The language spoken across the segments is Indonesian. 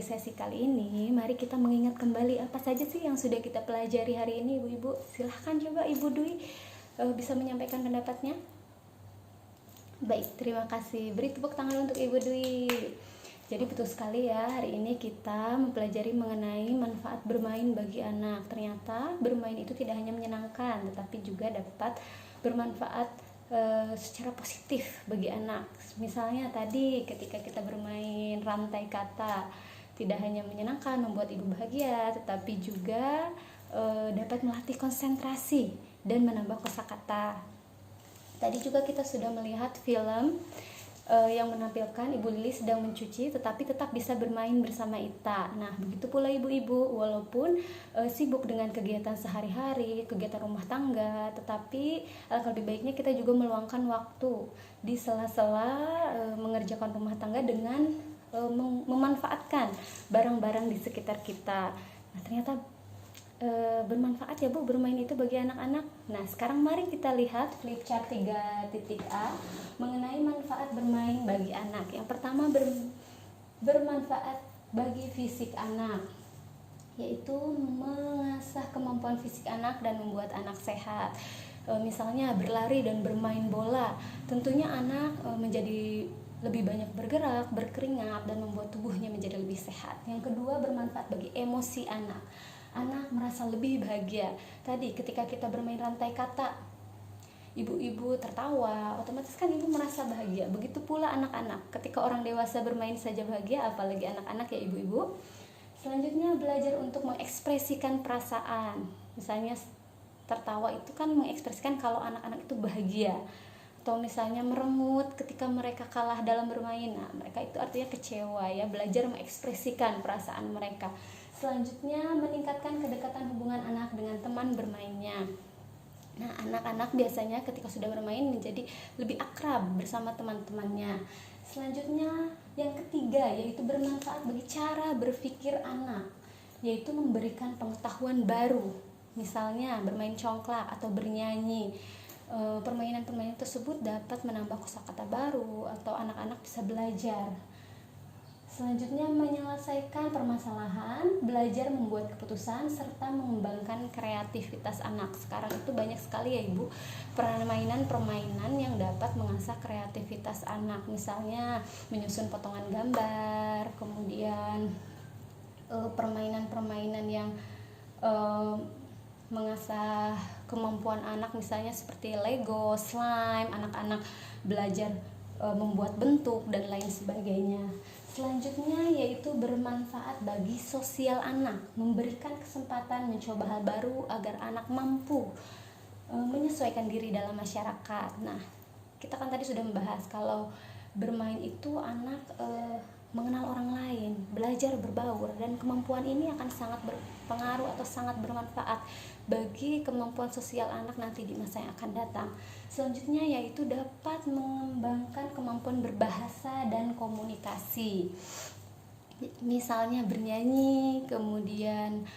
dari sesi kali ini, mari kita mengingat kembali apa saja sih yang sudah kita pelajari hari ini, Ibu-ibu. Silahkan coba Ibu Dwi bisa menyampaikan pendapatnya. Baik, terima kasih. Beri tepuk tangan untuk Ibu Dwi. Jadi betul sekali ya, hari ini kita mempelajari mengenai manfaat bermain bagi anak. Ternyata bermain itu tidak hanya menyenangkan, tetapi juga dapat bermanfaat secara positif bagi anak. Misalnya tadi ketika kita bermain rantai kata, tidak hanya menyenangkan, membuat ibu bahagia, tetapi juga dapat melatih konsentrasi dan menambah kosakata. Tadi juga kita sudah melihat film yang menampilkan Ibu Lili sedang mencuci tetapi tetap bisa bermain bersama Ita. Nah, begitu pula ibu-ibu, walaupun sibuk dengan kegiatan sehari-hari, kegiatan rumah tangga, tetapi lebih baiknya kita juga meluangkan waktu di sela-sela mengerjakan rumah tangga dengan memanfaatkan barang-barang di sekitar kita. Nah, ternyata bermanfaat ya Bu bermain itu bagi anak-anak. Nah, sekarang mari kita lihat flip chart 3.A mengenai manfaat bermain bagi anak. Yang pertama bermanfaat bagi fisik anak, yaitu mengasah kemampuan fisik anak dan membuat anak sehat. Misalnya berlari dan bermain bola, tentunya anak menjadi lebih banyak bergerak, berkeringat, dan membuat tubuhnya menjadi lebih sehat. Yang kedua, bermanfaat bagi emosi anak. Anak merasa lebih bahagia. Tadi ketika kita bermain rantai kata, ibu-ibu tertawa, otomatis kan ibu merasa bahagia. Begitu pula anak-anak, ketika orang dewasa bermain saja bahagia, apalagi anak-anak ya ibu-ibu. Selanjutnya, belajar untuk mengekspresikan perasaan. Misalnya tertawa itu kan mengekspresikan kalau anak-anak itu bahagia. Atau misalnya merengut ketika mereka kalah dalam bermain. Nah, mereka itu artinya kecewa ya, belajar mengekspresikan perasaan mereka. Selanjutnya, meningkatkan kedekatan hubungan anak dengan teman bermainnya. Nah, anak-anak biasanya ketika sudah bermain menjadi lebih akrab bersama teman-temannya. Selanjutnya, yang ketiga, yaitu bermanfaat bagi cara berpikir anak, yaitu memberikan pengetahuan baru. Misalnya bermain congklak atau bernyanyi. Permainan-permainan tersebut dapat menambah kosakata baru atau anak-anak bisa belajar. Selanjutnya, menyelesaikan permasalahan, belajar membuat keputusan, serta mengembangkan kreativitas anak. Sekarang itu banyak sekali ya Ibu permainan-permainan yang dapat mengasah kreativitas anak. Misalnya menyusun potongan gambar, kemudian permainan-permainan yang mengasah kemampuan anak, misalnya seperti Lego, slime, anak-anak belajar membuat bentuk dan lain sebagainya. Selanjutnya yaitu bermanfaat bagi sosial anak, memberikan kesempatan mencoba hal baru agar anak mampu menyesuaikan diri dalam masyarakat. Nah, kita kan tadi sudah membahas kalau bermain itu anak mengenal orang lain, belajar berbaur, dan kemampuan ini akan sangat berpengaruh atau sangat bermanfaat bagi kemampuan sosial anak nanti di masa yang akan datang. Selanjutnya yaitu dapat mengembangkan kemampuan berbahasa dan komunikasi. Misalnya bernyanyi, kemudian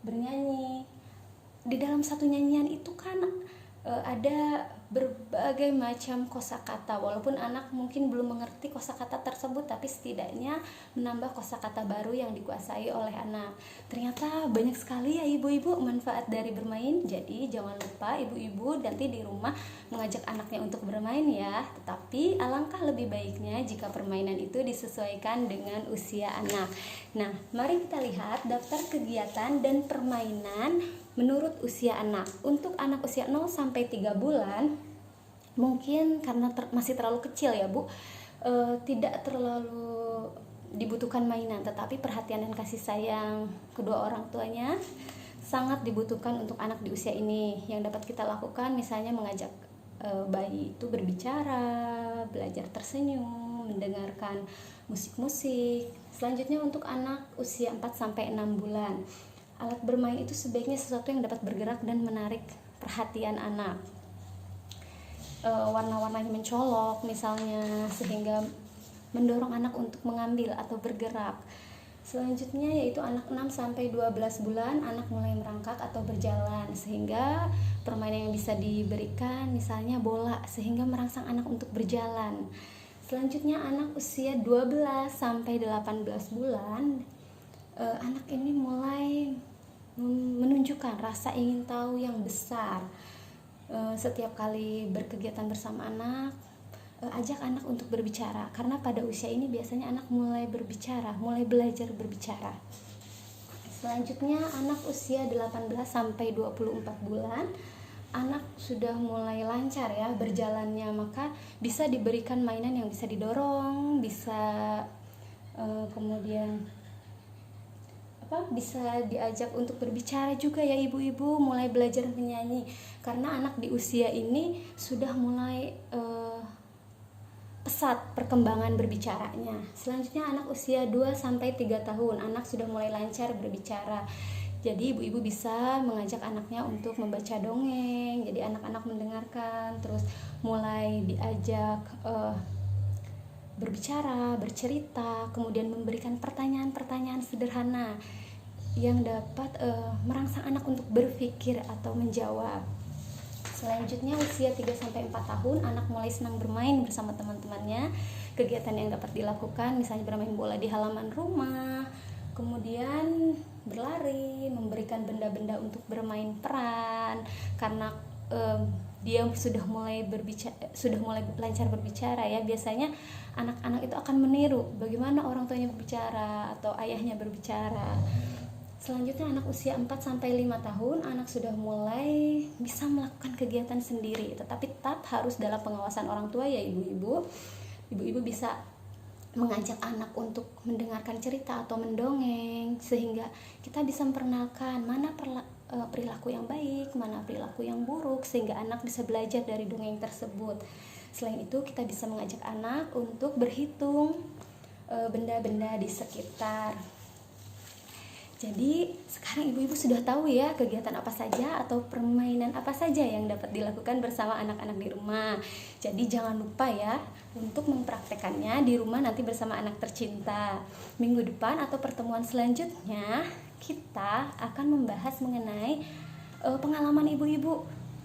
bernyanyi. Di dalam satu nyanyian itu kan ada berbagai macam kosakata. Walaupun anak mungkin belum mengerti kosakata tersebut, tapi setidaknya menambah kosakata baru yang dikuasai oleh anak. Ternyata banyak sekali ya ibu-ibu manfaat dari bermain. Jadi jangan lupa ibu-ibu nanti di rumah mengajak anaknya untuk bermain ya. Tetapi alangkah lebih baiknya jika permainan itu disesuaikan dengan usia anak. Nah, mari kita lihat daftar kegiatan dan permainan menurut usia anak. Untuk anak usia 0 sampai 3 bulan, mungkin karena masih terlalu kecil ya Bu, tidak terlalu dibutuhkan mainan, tetapi perhatian dan kasih sayang kedua orang tuanya sangat dibutuhkan untuk anak di usia ini. Yang dapat kita lakukan misalnya mengajak bayi itu berbicara, belajar tersenyum, mendengarkan musik-musik. Selanjutnya untuk anak usia 4 sampai 6 bulan, alat bermain itu sebaiknya sesuatu yang dapat bergerak dan menarik perhatian anak. Warna-warnanya mencolok misalnya, sehingga mendorong anak untuk mengambil atau bergerak. Selanjutnya yaitu anak 6 sampai 12 bulan, anak mulai merangkak atau berjalan, sehingga permainan yang bisa diberikan misalnya bola, sehingga merangsang anak untuk berjalan. Selanjutnya anak usia 12 sampai 18 bulan, anak ini mulai menunjukkan rasa ingin tahu yang besar. Setiap kali berkegiatan bersama anak, ajak anak untuk berbicara, karena pada usia ini biasanya anak mulai berbicara, mulai belajar berbicara. Selanjutnya anak usia 18 sampai 24 bulan, anak sudah mulai lancar ya berjalannya, maka bisa diberikan mainan yang bisa didorong, bisa kemudian bisa diajak untuk berbicara juga ya ibu-ibu, mulai belajar menyanyi, karena anak di usia ini sudah mulai pesat perkembangan berbicaranya. Selanjutnya anak usia 2 sampai 3 tahun, anak sudah mulai lancar berbicara. Jadi ibu-ibu bisa mengajak anaknya untuk membaca dongeng, jadi anak-anak mendengarkan, terus mulai diajak berbicara, bercerita, kemudian memberikan pertanyaan-pertanyaan sederhana yang dapat merangsang anak untuk berpikir atau menjawab. Selanjutnya usia 3-4 tahun, anak mulai senang bermain bersama teman-temannya. Kegiatan yang dapat dilakukan misalnya bermain bola di halaman rumah, kemudian berlari, memberikan benda-benda untuk bermain peran, karena dia sudah mulai lancar berbicara ya. Biasanya anak-anak itu akan meniru bagaimana orang tuanya berbicara atau ayahnya berbicara. Selanjutnya anak usia 4-5 tahun, anak sudah mulai bisa melakukan kegiatan sendiri, tetapi tetap harus dalam pengawasan orang tua ya ibu-ibu. Ibu-ibu bisa mengajak anak untuk mendengarkan cerita atau mendongeng, sehingga kita bisa memperkenalkan mana perilaku yang baik, mana perilaku yang buruk, sehingga anak bisa belajar dari dongeng tersebut. Selain itu kita bisa mengajak anak untuk berhitung benda-benda di sekitar. Jadi sekarang ibu-ibu sudah tahu ya kegiatan apa saja atau permainan apa saja yang dapat dilakukan bersama anak-anak di rumah. Jadi jangan lupa ya untuk mempraktekannya di rumah nanti bersama anak tercinta. Minggu depan atau pertemuan selanjutnya kita akan membahas mengenai pengalaman ibu-ibu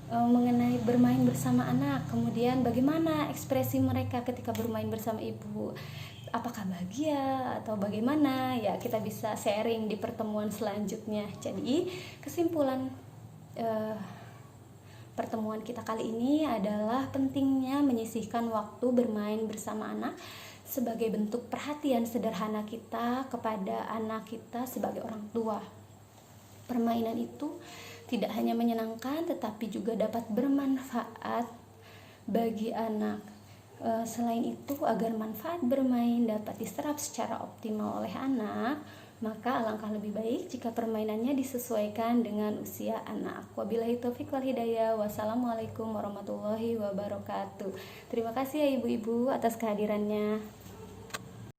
mengenai bermain bersama anak, kemudian bagaimana ekspresi mereka ketika bermain bersama ibu, apakah bahagia atau bagaimana ya, kita bisa sharing di pertemuan selanjutnya. Jadi kesimpulan pertemuan kita kali ini adalah pentingnya menyisihkan waktu bermain bersama anak sebagai bentuk perhatian sederhana kita kepada anak kita sebagai orang tua. Permainan itu tidak hanya menyenangkan tetapi juga dapat bermanfaat bagi anak. Selain itu, agar manfaat bermain dapat diserap secara optimal oleh anak, maka alangkah lebih baik jika permainannya disesuaikan dengan usia anak. Wabillahi taufiq wal hidayah. Wassalamualaikum warahmatullahi wabarakatuh. Terima kasih ya ibu-ibu atas kehadirannya.